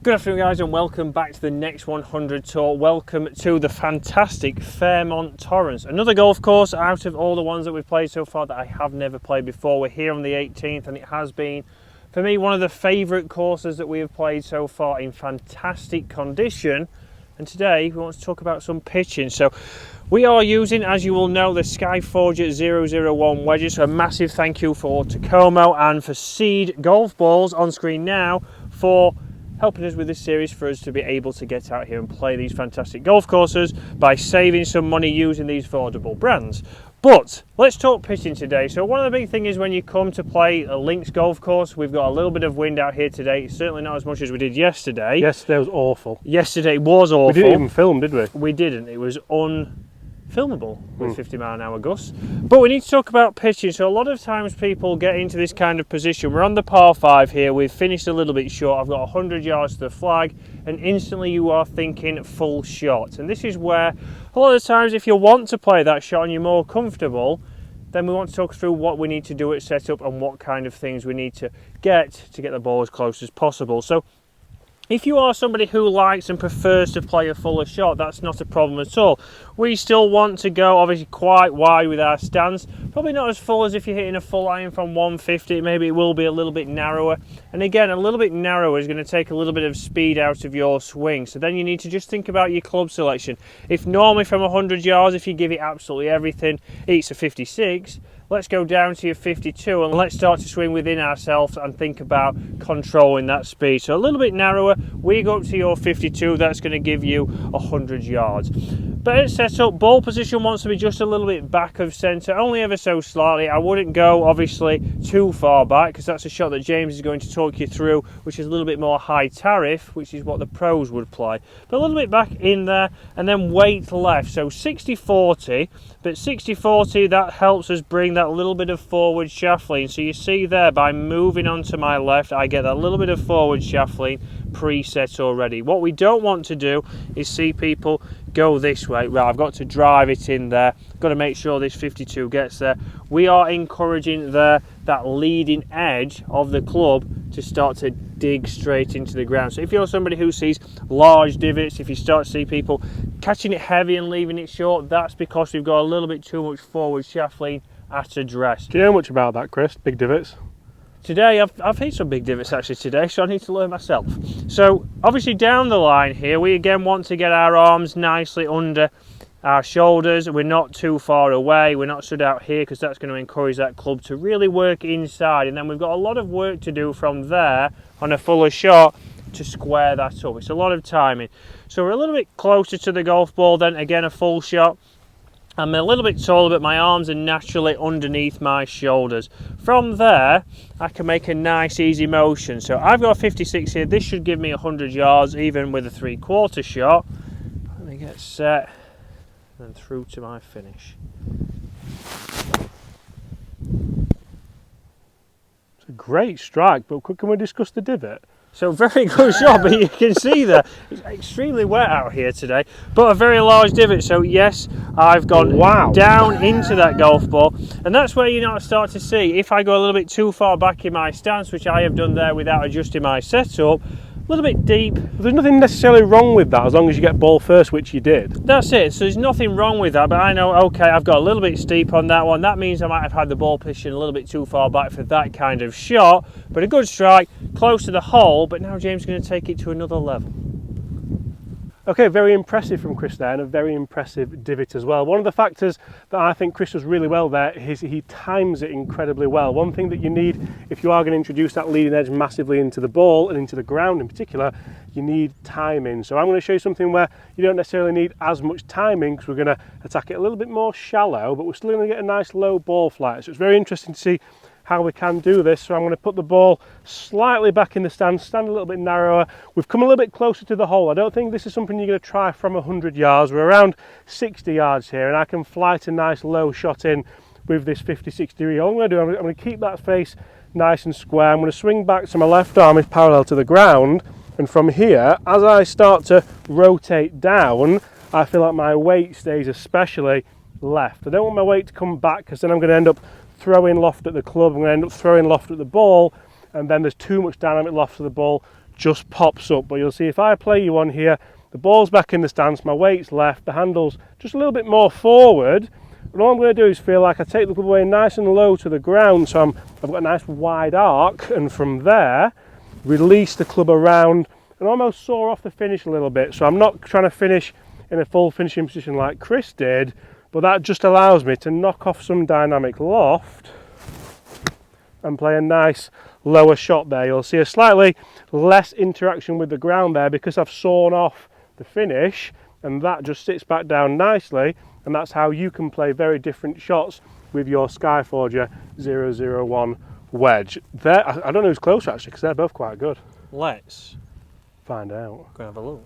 Good afternoon guys and welcome back to the Next 100 Tour. Welcome to the fantastic Fairmont Torrens. Another golf course out of all the ones that we've played so far that I have never played before. We're here on the 18th and it has been, for me, one of the favourite courses that we have played so far, in fantastic condition. And today we want to talk about some pitching. So we are using, as you will know, the Skyforger 001 wedges. So a massive thank you for Takomo and for Seed Golf Balls on screen now for helping us with this series, for us to be able to get out here and play these fantastic golf courses by saving some money using these affordable brands. But let's talk pitching today. So one of the big things is when you come to play a links golf course, we've got a little bit of wind out here today. Certainly not as much as we did yesterday. Yesterday was awful. Yesterday was awful. We didn't even film, did we? We didn't. It was unfilmable with 50-mile-an-hour gusts. But we need to talk about pitching. So a lot of times people get into this kind of position. We're on the par 5 here. We've finished a little bit short. I've got 100 yards to the flag, and instantly you are thinking full shot. And this is where a lot of times, if you want to play that shot and you're more comfortable, then we want to talk through what we need to do at setup and what kind of things we need to get the ball as close as possible. So if you are somebody who likes and prefers to play a fuller shot, that's not a problem at all. We still want to go obviously quite wide with our stance. Probably not as full as if you're hitting a full iron from 150. Maybe it will be a little bit narrower. And again, a little bit narrower is going to take a little bit of speed out of your swing. So then you need to just think about your club selection. If normally from 100 yards, if you give it absolutely everything, it's a 56. Let's go down to your 52 and let's start to swing within ourselves and think about controlling that speed. So a little bit narrower, we go up to your 52, that's going to give you 100 yards. But at setup, ball position wants to be just a little bit back of centre, only ever so slightly. I wouldn't go obviously too far back because that's a shot that James is going to talk you through, which is a little bit more high tariff, which is what the pros would play. But a little bit back in there and then weight left. So 60-40, but 60-40, that helps us bring that little bit of forward shaft lean. So you see there, by moving onto my left, I get that little bit of forward shaft lean preset already. What we don't want to do is see people go this way. Well, I've got to drive it in there, got to make sure this 52 gets there. We are encouraging that leading edge of the club to start to dig straight into the ground. So if you're somebody who sees large divots, if you start to see people catching it heavy and leaving it short, that's because we've got a little bit too much forward shaft lean at address. Do you know much about that, Chris? Big divots? Today, I've hit some big divots actually today, so I need to learn myself. So obviously down the line here, we again want to get our arms nicely under our shoulders. We're not too far away, we're not stood out here because that's going to encourage that club to really work inside. And then we've got a lot of work to do from there on a fuller shot to square that up. It's a lot of timing. So we're a little bit closer to the golf ball then, again a full shot. I'm a little bit taller, but my arms are naturally underneath my shoulders. From there, I can make a nice easy motion. So I've got a 56 here. This should give me 100 yards, even with a 3/4 shot. Let me get set and through to my finish. It's a great strike, but can we discuss the divot? So very good shot, but you can see that it's extremely wet out here today, but a very large divot. So yes, I've gone down into that golf ball, and that's where you now start to see, if I go a little bit too far back in my stance, which I have done there without adjusting my setup, a little bit deep. There's nothing necessarily wrong with that as long as you get ball first, which you did. That's it. So there's nothing wrong with that, but I know, okay, I've got a little bit steep on that one. That means I might have had the ball position a little bit too far back for that kind of shot, but a good strike, close to the hole. But now James is going to take it to another level. Okay, very impressive from Chris there, and a very impressive divot as well. One of the factors that I think Chris does really well there is he times it incredibly well. One thing that you need if you are going to introduce that leading edge massively into the ball and into the ground in particular, you need timing. So I'm going to show you something where you don't necessarily need as much timing because we're going to attack it a little bit more shallow, but we're still going to get a nice low ball flight. So it's very interesting to see how we can do this. So I'm going to put the ball slightly back in the stand a little bit narrower. We've come a little bit closer to the hole. I don't think this is something you're going to try from 100 yards. We're around 60 yards here, and I can flight a nice low shot in with this 56 degree hole. What I'm going to do, I'm going to keep that face nice and square. I'm going to swing back so my left arm is parallel to the ground, and from here, as I start to rotate down, I feel like my weight stays especially left. I don't want my weight to come back because then I'm going to end up throwing loft at the club, I'm going to end up throwing loft at the ball, and then there's too much dynamic loft to the ball just pops up. But you'll see if I play you on here, the ball's back in the stance, my weight's left, the handle's just a little bit more forward, and all I'm going to do is feel like I take the club away nice and low to the ground, so I've got a nice wide arc, and from there release the club around and almost saw off the finish a little bit. So I'm not trying to finish in a full finishing position like Chris did, but that just allows me to knock off some dynamic loft and play a nice lower shot there. You'll see a slightly less interaction with the ground there because I've sawn off the finish, and that just sits back down nicely, and that's how you can play very different shots with your Skyforger 001 wedge. There, I don't know who's closer actually, because they're both quite good. Let's find out. go and have a look.